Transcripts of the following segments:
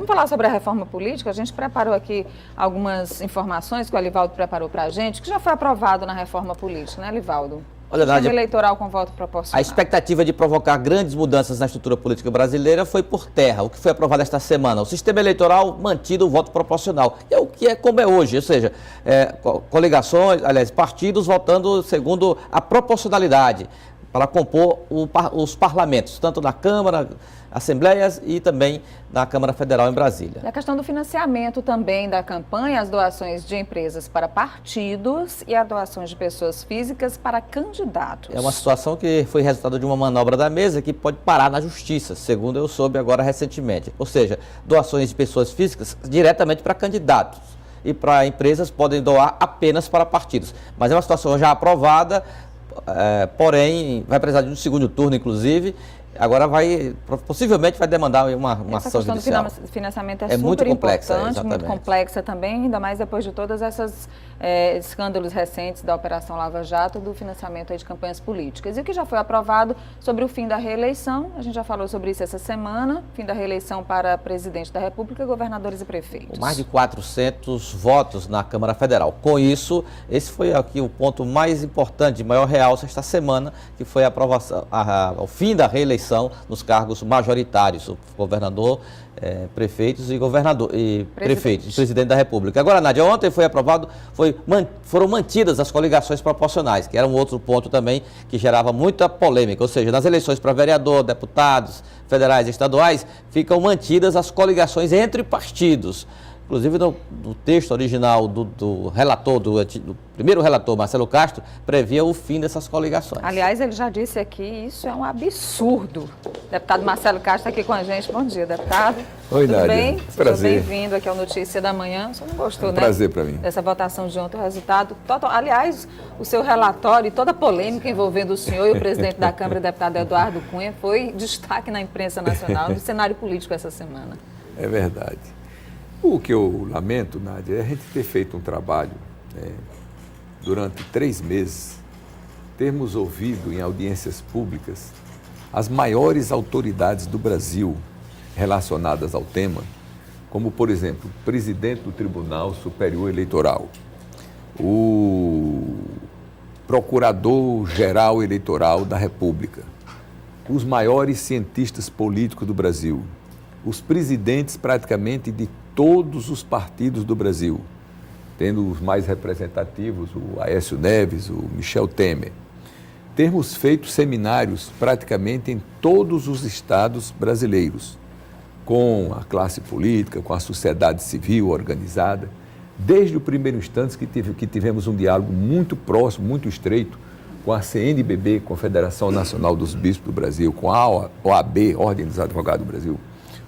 Vamos falar sobre a reforma política. A gente preparou aqui algumas informações que o Alivaldo preparou para a gente, que já foi aprovado na reforma política, né, Alivaldo? Olha, Nádia, Sistema eleitoral com voto proporcional. A expectativa de provocar grandes mudanças na estrutura política brasileira foi por terra. O que foi aprovado esta semana? O sistema eleitoral mantido o voto proporcional. É o que é como é hoje, ou seja, coligações, aliás, partidos votando segundo a proporcionalidade para compor os parlamentos, tanto na Câmara, Assembleias e também na Câmara Federal em Brasília. E a questão do financiamento também da campanha, as doações de empresas para partidos e as doações de pessoas físicas para candidatos. É uma situação que foi resultado de uma manobra da mesa que pode parar na justiça, segundo eu soube agora recentemente. Ou seja, doações de pessoas físicas diretamente para candidatos e para empresas podem doar apenas para partidos. Mas é uma situação já aprovada, porém vai precisar de um segundo turno, inclusive. Agora possivelmente vai demandar uma ação judicial. Essa questão do financiamento é super muito complexa, importante, muito complexa também, ainda mais depois de todas essas escândalos recentes da Operação Lava Jato, do financiamento de campanhas políticas. E o que já foi aprovado sobre o fim da reeleição, a gente já falou sobre isso essa semana, fim da reeleição para presidente da República, governadores e prefeitos. Mais de 400 votos na Câmara Federal. Com isso, esse foi aqui o ponto mais importante, de maior realce esta semana, que foi a aprovação, o fim da reeleição nos cargos majoritários, o governador, prefeitos e prefeitos, presidente da República. Agora, Nádia, ontem foi aprovado, foram mantidas as coligações proporcionais, que era um outro ponto também que gerava muita polêmica, ou seja, nas eleições para vereador, deputados, federais e estaduais, ficam mantidas as coligações entre partidos. Inclusive, no texto original do relator, do primeiro relator, Marcelo Castro, previa o fim dessas coligações. Aliás, ele já disse aqui, isso é um absurdo. Deputado Marcelo Castro está aqui com a gente. Bom dia, deputado. Oi, Tudo Nádia. bem? Prazer. Bem-vindo aqui ao Notícia da Manhã. Você não gostou, né? Prazer para mim. Dessa votação de ontem, o resultado total. Aliás, o seu relatório e toda a polêmica envolvendo o senhor e o presidente da Câmara, o deputado Eduardo Cunha, foi destaque na imprensa nacional, no cenário político essa semana. É verdade. O que eu lamento, Nádia, é a gente ter feito um trabalho durante 3 meses, termos ouvido em audiências públicas as maiores autoridades do Brasil relacionadas ao tema, como, por exemplo, o presidente do Tribunal Superior Eleitoral, o procurador-geral eleitoral da República, os maiores cientistas políticos do Brasil, os presidentes praticamente de todos os partidos do Brasil, tendo os mais representativos, o Aécio Neves, o Michel Temer. Termos feito seminários praticamente em todos os estados brasileiros, com a classe política, com a sociedade civil organizada, desde o primeiro instante que tivemos um diálogo muito próximo, muito estreito, com a CNBB, Confederação Nacional dos Bispos do Brasil, com a OAB, Ordem dos Advogados do Brasil,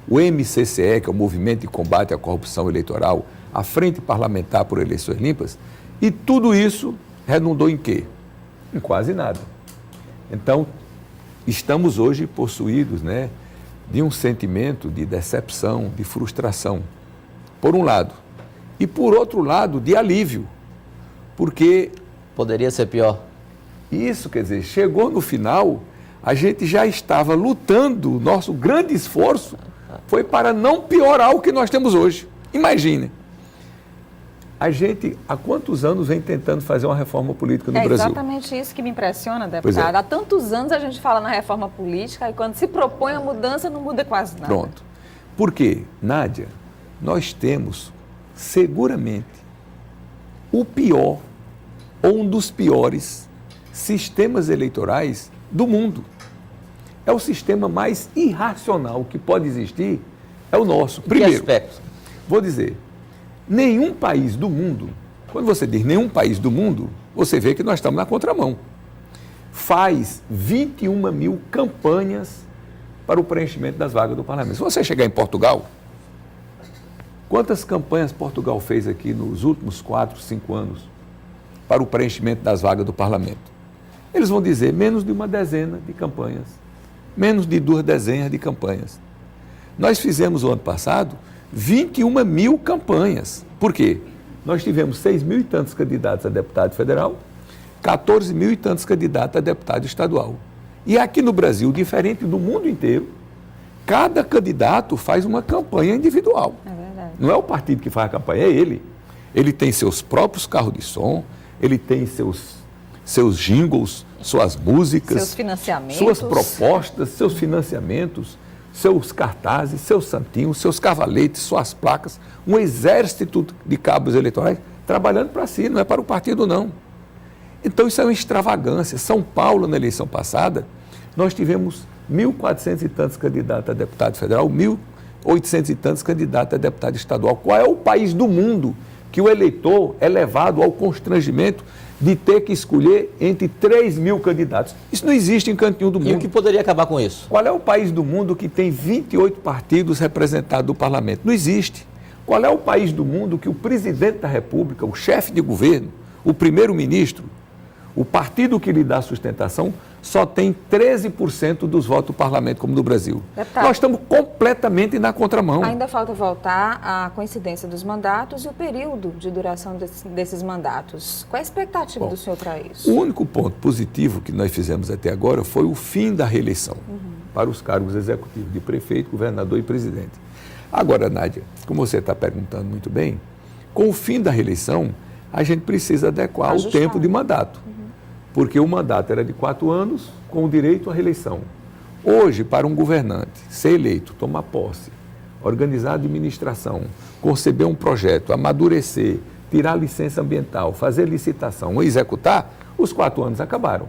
o MCCE, que é o Movimento de Combate à Corrupção Eleitoral, a Frente Parlamentar por Eleições Limpas, e tudo isso redundou em quê? Em quase nada. Então, estamos hoje possuídos, de um sentimento de decepção, de frustração, por um lado, e por outro lado, de alívio, porque... Poderia ser pior. Isso, quer dizer, chegou no final, a gente já estava lutando, nosso grande esforço foi para não piorar o que nós temos hoje. Imagine, a gente há quantos anos vem tentando fazer uma reforma política no Brasil? É exatamente isso que me impressiona, deputado. Há tantos anos a gente fala na reforma política e quando se propõe a mudança não muda quase nada. Pronto. Por quê? Nádia, nós temos seguramente o pior ou um dos piores sistemas eleitorais do mundo. É o sistema mais irracional que pode existir, é o nosso. Primeiro, que aspecto? Vou dizer, nenhum país do mundo, quando você diz nenhum país do mundo, você vê que nós estamos na contramão. Faz 21 mil campanhas para o preenchimento das vagas do parlamento. Se você chegar em Portugal, quantas campanhas Portugal fez aqui nos últimos 4, 5 anos para o preenchimento das vagas do parlamento? Eles vão dizer menos de uma dezena de campanhas. Menos de 2 dezenas de campanhas. Nós fizemos o ano passado 21 mil campanhas. Por quê? Nós tivemos 6 mil e tantos candidatos a deputado federal, 14 mil e tantos candidatos a deputado estadual. E aqui no Brasil, diferente do mundo inteiro, cada candidato faz uma campanha individual. É verdade. Não é o partido que faz a campanha, é ele. Ele tem seus próprios carros de som, ele tem seus jingles, suas músicas, seus financiamentos, suas propostas, seus financiamentos, seus cartazes, seus santinhos, seus cavaletes, suas placas, um exército de cabos eleitorais trabalhando para si, não é para o partido, não. Então isso é uma extravagância. São Paulo, na eleição passada, nós tivemos 1.400 e tantos candidatos a deputado federal, 1.800 e tantos candidatos a deputado estadual. Qual é o país do mundo que o eleitor é levado ao constrangimento de ter que escolher entre 3.000 candidatos? Isso não existe em canto nenhum do mundo. E o que poderia acabar com isso? Qual é o país do mundo que tem 28 partidos representados no parlamento? Não existe. Qual é o país do mundo que o presidente da República, o chefe de governo, o primeiro-ministro, o partido que lhe dá sustentação, só tem 13% dos votos do parlamento, como no Brasil? Deputado, nós estamos completamente na contramão. Ainda falta voltar à coincidência dos mandatos e o período de duração desses mandatos. Qual é a expectativa do senhor para isso? O único ponto positivo que nós fizemos até agora foi o fim da reeleição para os cargos executivos de prefeito, governador e presidente. Agora, Nádia, como você está perguntando muito bem, com o fim da reeleição, a gente precisa adequar o tempo de mandato. Porque o mandato era de 4 anos, com o direito à reeleição. Hoje, para um governante ser eleito, tomar posse, organizar a administração, conceber um projeto, amadurecer, tirar licença ambiental, fazer licitação e executar, os 4 anos acabaram.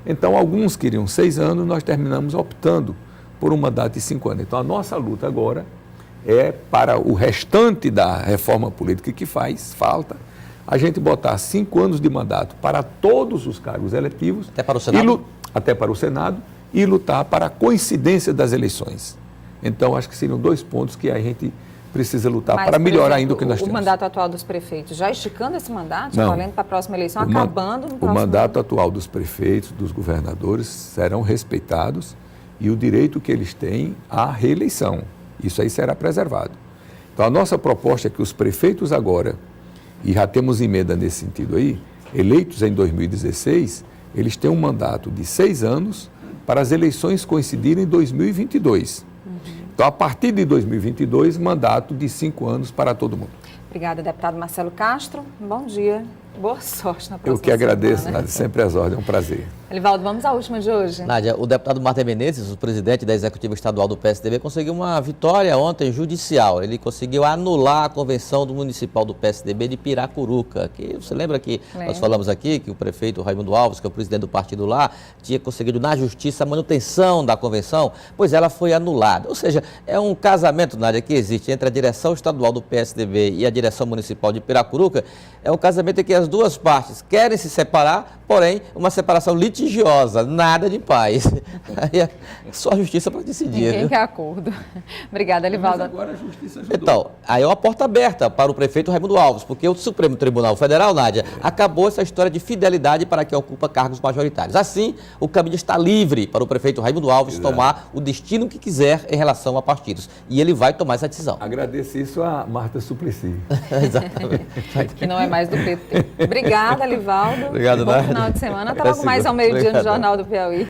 Então, alguns queriam 6 anos, nós terminamos optando por um mandato de 5 anos. Então, a nossa luta agora é para o restante da reforma política que falta, a gente botar 5 anos de mandato para todos os cargos eletivos. Até para o Senado? Até para o Senado e lutar para a coincidência das eleições. Então, acho que seriam 2 pontos que a gente precisa lutar para melhorar ainda o que nós temos. O mandato atual dos prefeitos, já esticando esse mandato, Não. valendo para a próxima eleição, acabando no próximo O mandato atual dos prefeitos, dos governadores, serão respeitados e o direito que eles têm à reeleição. Isso aí será preservado. Então, a nossa proposta é que os prefeitos agora, e já temos emenda nesse sentido aí, eleitos em 2016, eles têm um mandato de 6 anos para as eleições coincidirem em 2022. Então, a partir de 2022, mandato de 5 anos para todo mundo. Obrigada, deputado Marcelo Castro. Bom dia. Boa sorte na próxima Eu que agradeço, semana. Nádia, sempre às ordens, é um prazer. Elivaldo, vamos à última de hoje. Nádia, o deputado Marta Menezes, o presidente da Executiva Estadual do PSDB, conseguiu uma vitória ontem judicial. Ele conseguiu anular a convenção do municipal do PSDB de Piracuruca. Que você lembra que nós falamos aqui que o prefeito Raimundo Alves, que é o presidente do partido lá, tinha conseguido na justiça a manutenção da convenção, pois ela foi anulada. Ou seja, é um casamento, Nádia, que existe entre a direção estadual do PSDB e a direção municipal de Piracuruca. É um casamento em que as duas partes querem se separar, porém, uma separação litigiosa, nada de paz. Aí é só a justiça para decidir. Ninguém viu? quer acordo. Obrigada, Elivaldo. Mas agora a justiça ajudou. Então, aí é uma porta aberta para o prefeito Raimundo Alves, porque o Supremo Tribunal Federal, Nádia, acabou essa história de fidelidade para quem ocupa cargos majoritários. Assim, o caminho está livre para o prefeito Raimundo Alves tomar o destino que quiser em relação a partidos. E ele vai tomar essa decisão. Agradeço isso a Marta Suplicy. Exatamente. Que não é mais do PT. Obrigada, Elivaldo. Obrigado, Bom Nádia. final de semana. Até Até logo mais ao segunda. meio-dia no Obrigado. Jornal do Piauí.